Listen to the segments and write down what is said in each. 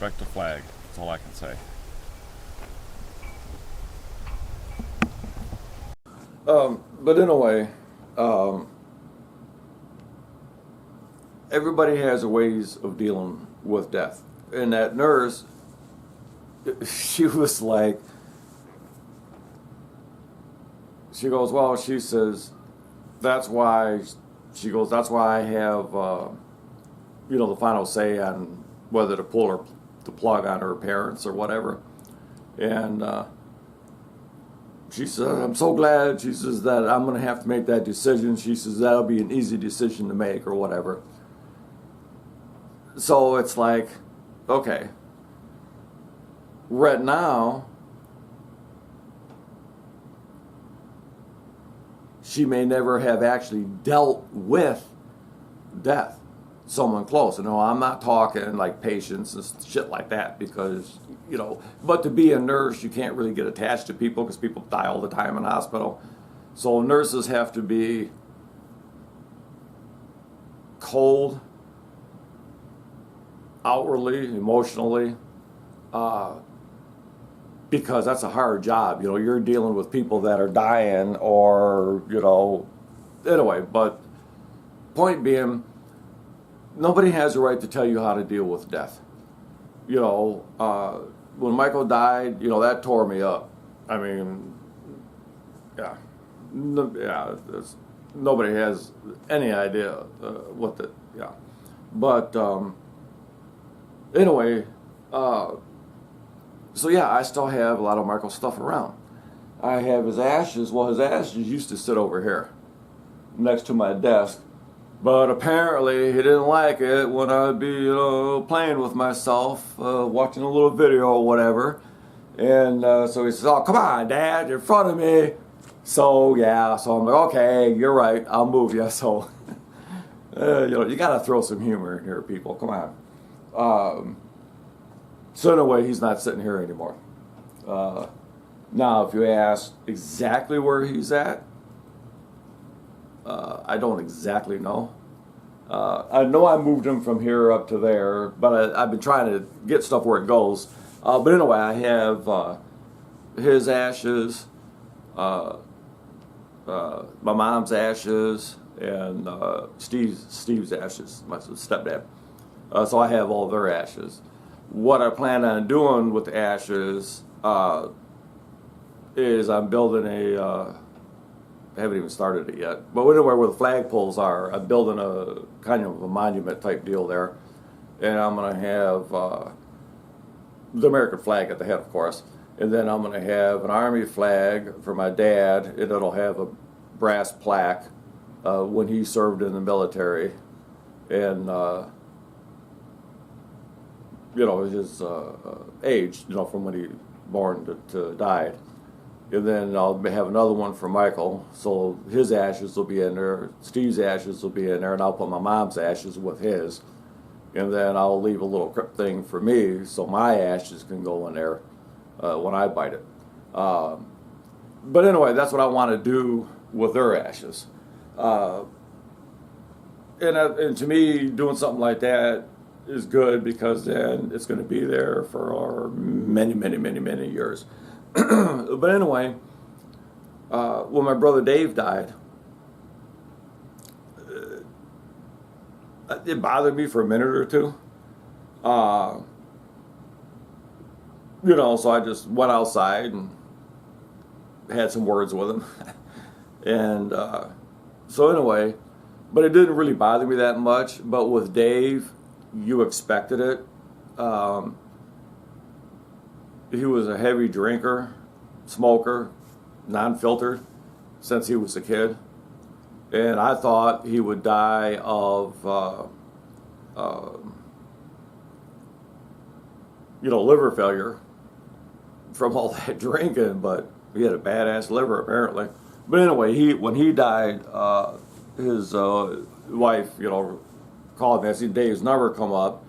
respect the flag. That's all I can say. But in a way, everybody has ways of dealing with death. And that nurse, she was like, she goes, well, she says, that's why, she goes, that's why I have, the final say on whether to pull her, the plug on her parents or whatever. And she said, I'm so glad, she says, that I'm going to have to make that decision. She says, that'll be an easy decision to make or whatever. So it's like, okay, right now, she may never have actually dealt with death, someone close. And no, I'm not talking like patients and shit like that because, but to be a nurse, you can't really get attached to people because people die all the time in the hospital. So nurses have to be cold, outwardly, emotionally, because that's a hard job. You're dealing with people that are dying or, anyway, but point being, nobody has a right to tell you how to deal with death. When Michael died, that tore me up. I mean, yeah, nobody has any idea yeah. But anyway, so yeah, I still have a lot of Michael's stuff around. I have his ashes. Well, his ashes used to sit over here, next to my desk. But apparently he didn't like it when I'd be, playing with myself, watching a little video or whatever. And so he says, oh, come on, Dad, in front of me. So, yeah, so I'm like, okay, you're right, I'll move you. So, you got to throw some humor in here, people, come on. So anyway, he's not sitting here anymore. Now, if you ask exactly where he's at, I don't exactly know. I know I moved him from here up to there, but I've been trying to get stuff where it goes. But anyway, I have his ashes, my mom's ashes, and Steve's ashes, my stepdad. So I have all their ashes. What I plan on doing with the ashes is I'm building I haven't even started it yet. But anywhere where the flagpoles are, I'm building a kind of a monument type deal there. And I'm going to have the American flag at the head, of course. And then I'm going to have an Army flag for my dad, and it'll have a brass plaque when he served in the military. And, his age, from when he born to died. And then I'll have another one for Michael, so his ashes will be in there, Steve's ashes will be in there, and I'll put my mom's ashes with his. And then I'll leave a little crypt thing for me, so my ashes can go in there when I bite it. But anyway, that's what I want to do with their ashes. And to me, doing something like that is good because then it's going to be there for many, many, many, many years. But anyway, when my brother Dave died, it bothered me for a minute or two. So I just went outside and had some words with him. And so anyway, but it didn't really bother me that much. But with Dave, you expected it. He was a heavy drinker, smoker, non-filtered since he was a kid. And I thought he would die of, liver failure from all that drinking, but he had a badass liver apparently. But anyway, when he died, his wife, called me. I see Dave's number come up,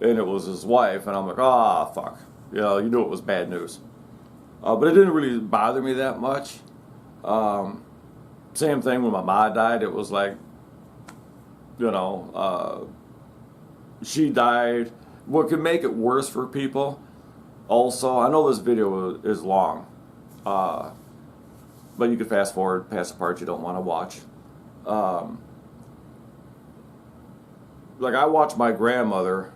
and it was his wife, and I'm like, fuck. You knew it was bad news. But it didn't really bother me that much. Same thing when my mom died. It was like, she died. what could make it worse for people, also, I know this video is long, but you can fast forward past the part you don't want to watch. Like, I watched my grandmother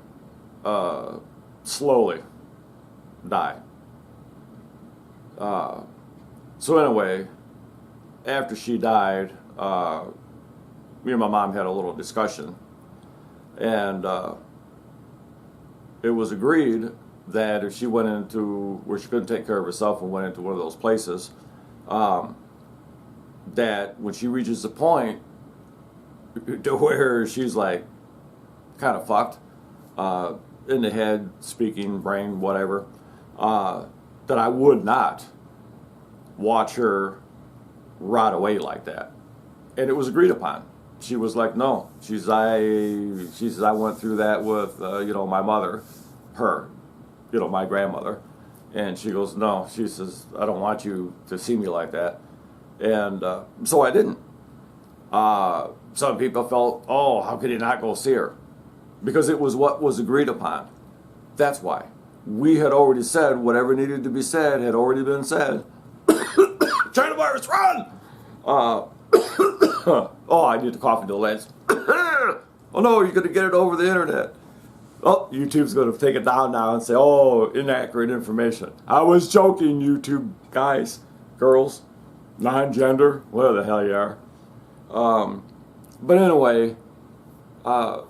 slowly die. So anyway, after she died, me and my mom had a little discussion, and it was agreed that if she went into where she couldn't take care of herself and went into one of those places, that when she reaches the point to where she's like kind of fucked in the head, speaking, brain, whatever, that I would not watch her rot away like that. And it was agreed upon. She was like, no. She says, I went through that with, my mother, my grandmother. And she goes, no. She says, I don't want you to see me like that. And so I didn't. Some people felt, oh, how could he not go see her? Because it was what was agreed upon. That's why. We had already said whatever needed to be said had already been said. China virus, run! Oh, I need to cough into the lens. Oh no, you're going to get it over the internet. Oh, YouTube's going to take it down now and say, oh, inaccurate information. I was joking, YouTube guys, girls, non-gender, whatever the hell you are. But anyway, so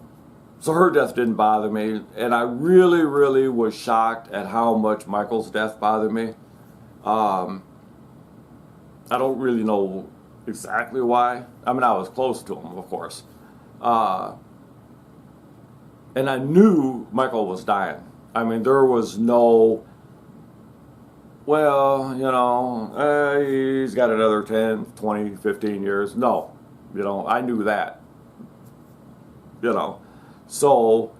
her death didn't bother me, and I really, really was shocked at how much Michael's death bothered me. I don't really know exactly why. I mean, I was close to him, of course. And I knew Michael was dying. I mean, there was no, well, he's got another 10, 20, 15 years. No, I knew that. So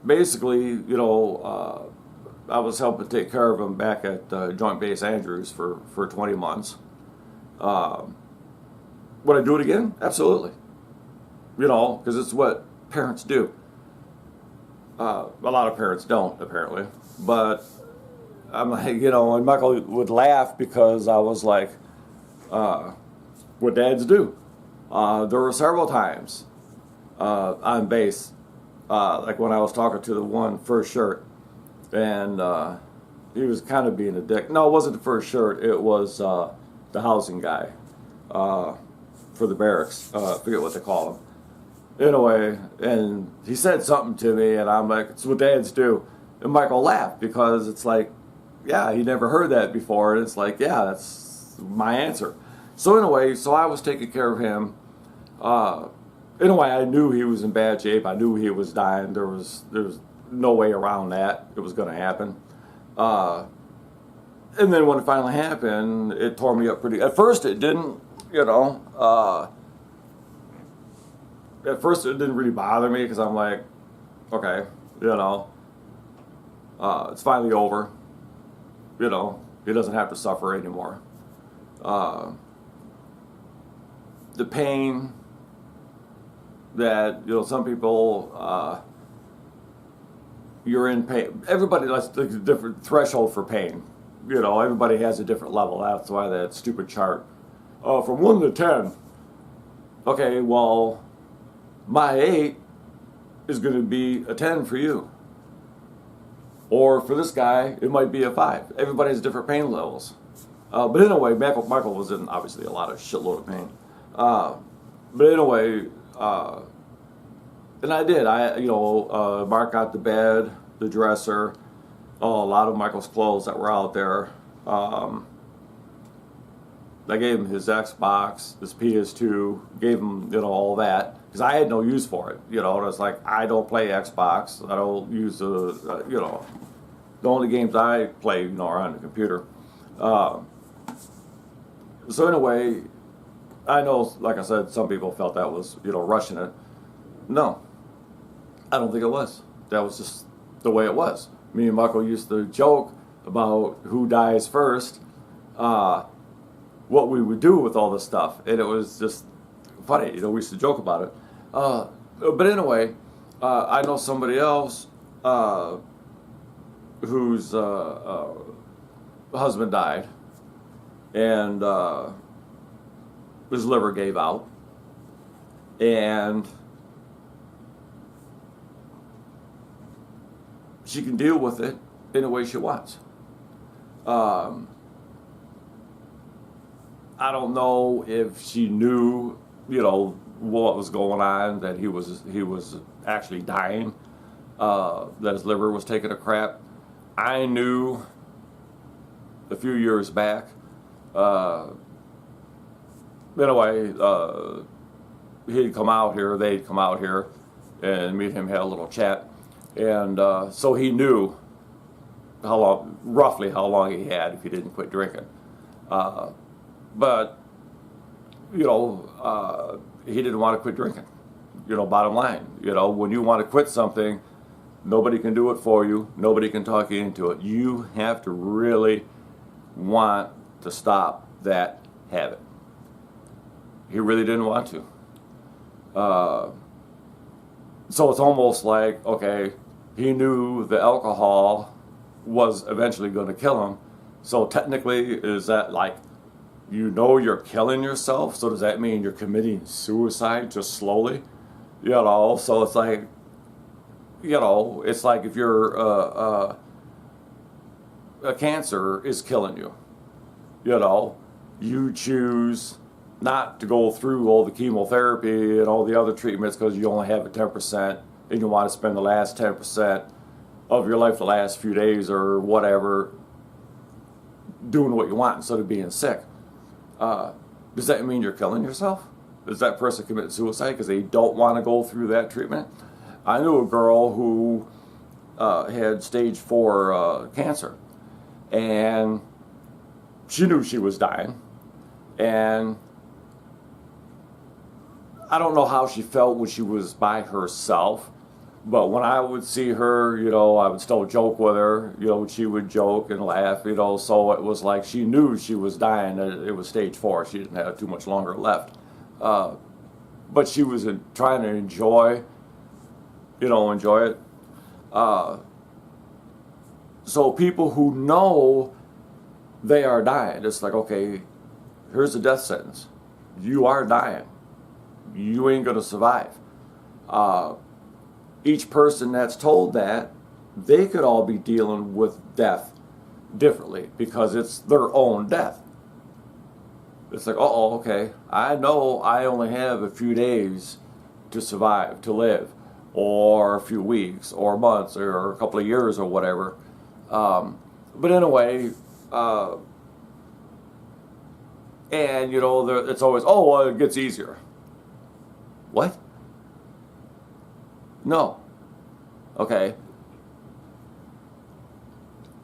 basically, I was helping take care of him back at Joint Base Andrews for 20 months. Would I do it again? Absolutely. Because it's what parents do. A lot of parents don't, apparently. But I'm like, and Michael would laugh because I was like, what dads do. There were several times on base, like when I was talking to the one first shirt, and he was kind of being a dick. No, it wasn't the first shirt. It was the housing guy for the barracks. I forget what they call him. Anyway, and he said something to me, and I'm like, it's what dads do. And Michael laughed because it's like, yeah, he never heard that before. And it's like, yeah, that's my answer. So anyway, I was taking care of him. Anyway, I knew he was in bad shape. I knew he was dying. There was no way around that. It was going to happen. And then when it finally happened, it tore me up pretty. At first, it didn't. At first, it didn't really bother me because I'm like, okay, it's finally over. He doesn't have to suffer anymore. The pain that, some people, you're in pain. Everybody has a different threshold for pain. Everybody has a different level. That's why that stupid chart. From 1 to 10. Okay, well, my 8 is going to be a 10 for you. Or for this guy, it might be a 5. Everybody has different pain levels. But anyway, Michael was in obviously a lot of shitload of pain. But anyway, and I did. Mark got the bed, the dresser, a lot of Michael's clothes that were out there. I gave him his Xbox, his PS2, gave him, all that. Because I had no use for it. And it's like, I don't play Xbox. I don't use the only games I play, are on the computer. So anyway, I know, like I said, some people felt that was, rushing it. No, I don't think it was. That was just the way it was. Me and Michael used to joke about who dies first, what we would do with all this stuff. And it was just funny, we used to joke about it. But anyway, I know somebody else whose husband died, and his liver gave out, and she can deal with it in a way she wants. I don't know if she knew, what was going on, that he was actually dying, that his liver was taking a crap. I knew a few years back. Anyway, he'd come out here, they'd come out here, and me and him had a little chat, and so he knew roughly how long he had if he didn't quit drinking. But he didn't want to quit drinking. Bottom line, when you want to quit something, nobody can do it for you. Nobody can talk you into it. You have to really want to stop that habit. He really didn't want to. So it's almost like, okay, he knew the alcohol was eventually going to kill him. So technically, is that like, you're killing yourself? So does that mean you're committing suicide just slowly? So it's like, it's like if a cancer is killing you, you choose not to go through all the chemotherapy and all the other treatments because you only have a 10% and you want to spend the last 10% of your life, the last few days or whatever, doing what you want instead of being sick. Does that mean you're killing yourself? Does that person commit suicide because they don't want to go through that treatment? I knew a girl who had stage 4 cancer, and she knew she was dying, and I don't know how she felt when she was by herself, but when I would see her, I would still joke with her, she would joke and laugh, so it was like she knew she was dying, it was stage 4, she didn't have too much longer left. But she was trying to enjoy it. So people who know they are dying, it's like, okay, here's the death sentence. You are dying. You ain't going to survive. Each person that's told that, they could all be dealing with death differently because it's their own death. It's like, okay, I know I only have a few days to survive, to live, or a few weeks, or months, or a couple of years, or whatever. But anyway, and it's always, well, it gets easier. What? No. Okay.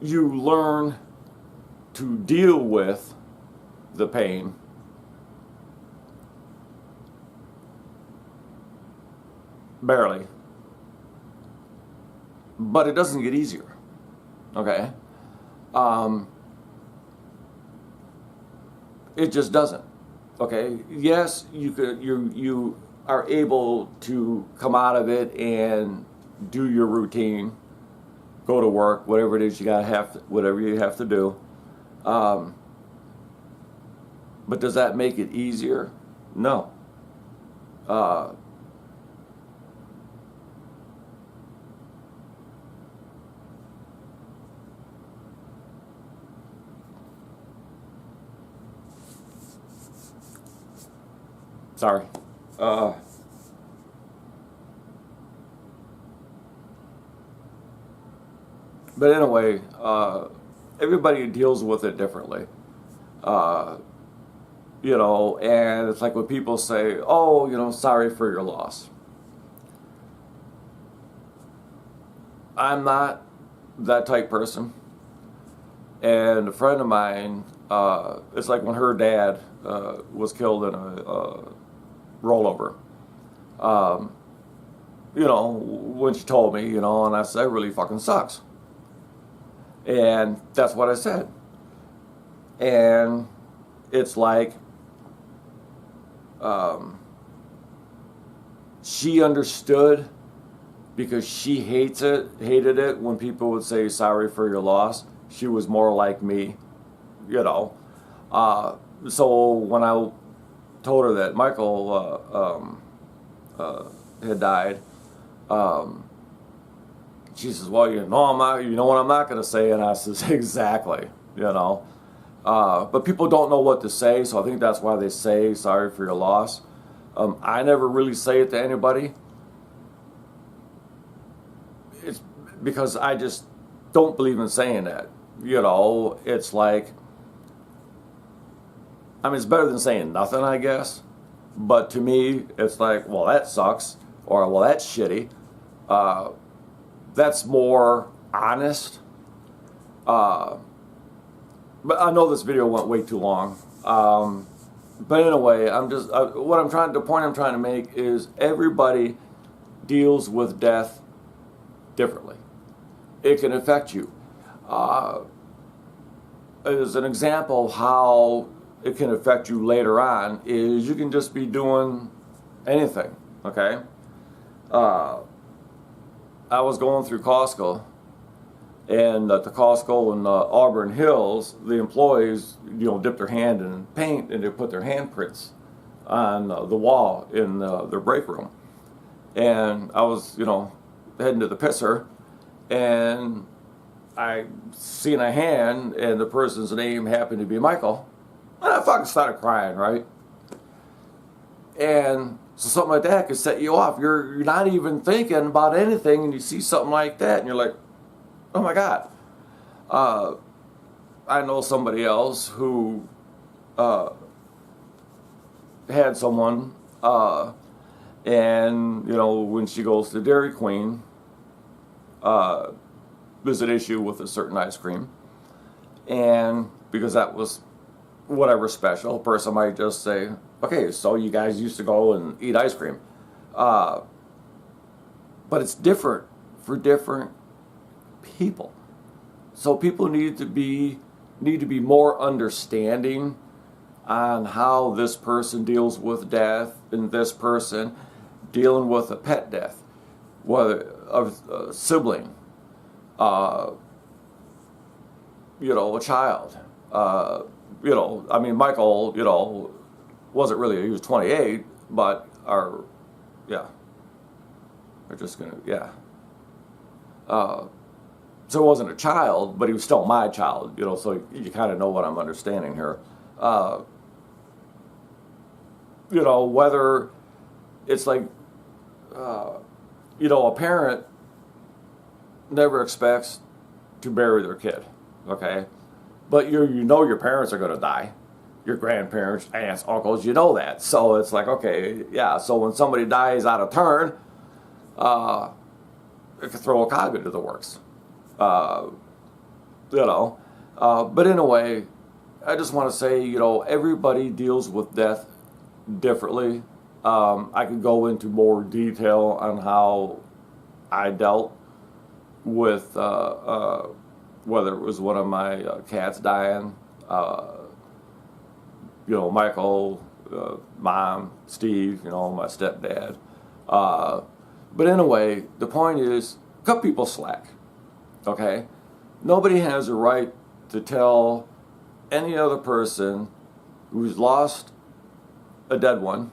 You learn to deal with the pain barely, but it doesn't get easier. Okay. It just doesn't. Okay. Yes, you are able to come out of it and do your routine, go to work, whatever it is whatever you have to do. But does that make it easier? No. Sorry. But anyway, everybody deals with it differently. And it's like when people say, sorry for your loss. I'm not that type person. And a friend of mine, it's like when her dad was killed in a rollover. When she told me, and I said, it really fucking sucks. And that's what I said. And it's like, she understood because she hated it when people would say sorry for your loss. She was more like me, you know. So when I told her that Michael had died, she says, "Well, you know, you know what I'm not going to say," and I says, "Exactly, you know." But people don't know what to say, so I think that's why they say sorry for your loss. I never really say it to anybody. It's because I just don't believe in saying that. You know, it's like, I mean, it's better than saying nothing, I guess. But to me, it's like, well, that sucks, or well, that's shitty. That's more honest. But I know this video went way too long. But in a way, the point I'm trying to make is everybody deals with death differently. It can affect you. As an example of how it can affect you later on is you can just be doing anything, okay? I was going through Costco, and at the Costco in Auburn Hills, the employees, dip their hand in paint and they put their handprints on the wall in their break room. And I was, heading to the pisser, and I seen a hand, and the person's name happened to be Michael. And I fucking started crying, right? And so something like that could set you off. You're not even thinking about anything, and you see something like that, and you're like, oh my God. I know somebody else who had someone, and when she goes to Dairy Queen, there's an issue with a certain ice cream, and because that was whatever special, a person might just say, okay, so you guys used to go and eat ice cream. But it's different for different people. So people need to be more understanding on how this person deals with death and this person dealing with a pet death, whether a sibling, a child. Michael, wasn't really, he was 28, but so it wasn't a child, but he was still my child, so you kind of know what I'm understanding here. Whether it's like, a parent never expects to bury their kid, okay? But your parents are going to die. Your grandparents, aunts, uncles, that. So it's like, okay, yeah, so when somebody dies out of turn, it could throw a cog into the works. But in a way, I just want to say, everybody deals with death differently. I could go into more detail on how I dealt with whether it was one of my cats dying, Michael, Mom, Steve, my stepdad. But in a way, the point is, cut people slack, okay? Nobody has a right to tell any other person who's lost a dead one,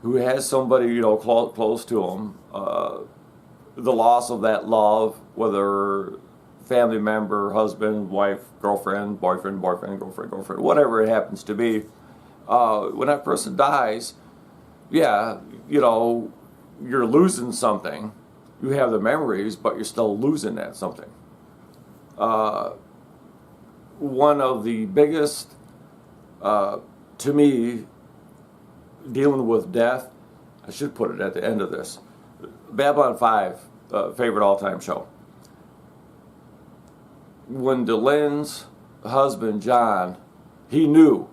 who has somebody, close to them, the loss of that love, whether family member, husband, wife, girlfriend, boyfriend, girlfriend, whatever it happens to be. When that person dies, yeah, you're losing something. You have the memories, but you're still losing that something. One of the biggest, to me, dealing with death, I should put it at the end of this, Babylon 5, favorite all-time show. When Delenn's husband, John, he knew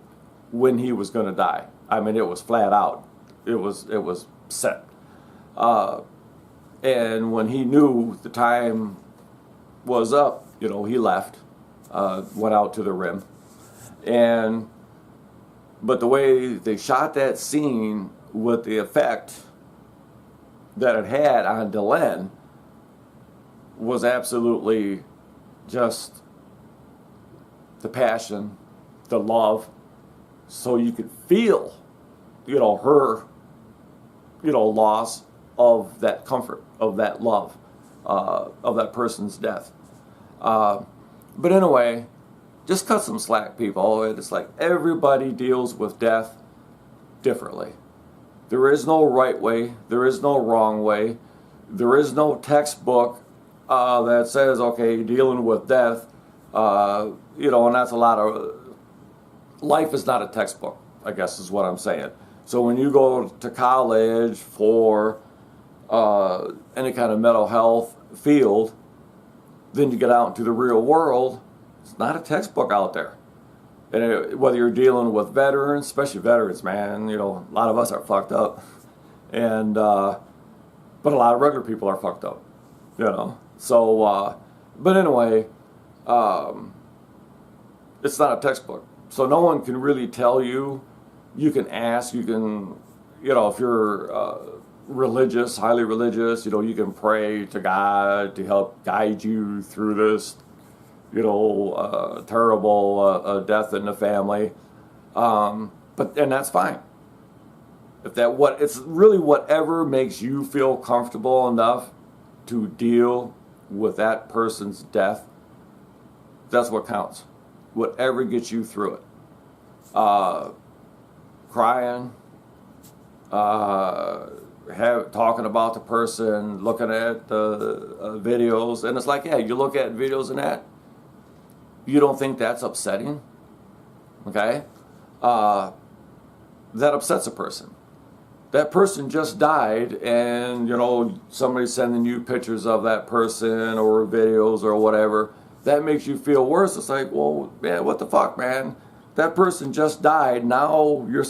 when he was going to die. I mean, it was flat out. It was set. And when he knew the time was up, he left, went out to the rim. But the way they shot that scene with the effect that it had on Delenn, was absolutely just the passion, the love, so you could feel, her, loss of that comfort, of that love, of that person's death. But anyway, just cut some slack, people. It's like everybody deals with death differently. There is no right way. There is no wrong way. There is no textbook that says, okay, dealing with death, and that's a lot of... Life is not a textbook, I guess is what I'm saying. So when you go to college for any kind of mental health field, then you get out into the real world, it's not a textbook out there. And whether you're dealing with veterans, especially veterans, man, a lot of us are fucked up. And, but a lot of regular people are fucked up, So, but anyway, it's not a textbook. So no one can really tell you. You can ask, you can, if you're religious, highly religious, you can pray to God to help guide you through this, terrible death in the family. And that's fine. It's really whatever makes you feel comfortable enough to deal with that person's death. That's what counts. Whatever gets you through it. Crying, talking about the person, looking at the videos, and it's like, yeah, you look at videos and that, you don't think that's upsetting, okay? That upsets a person. That person just died, and somebody's sending you pictures of that person or videos or whatever. That makes you feel worse. It's like, well, man, what the fuck, man? That person just died. Now you're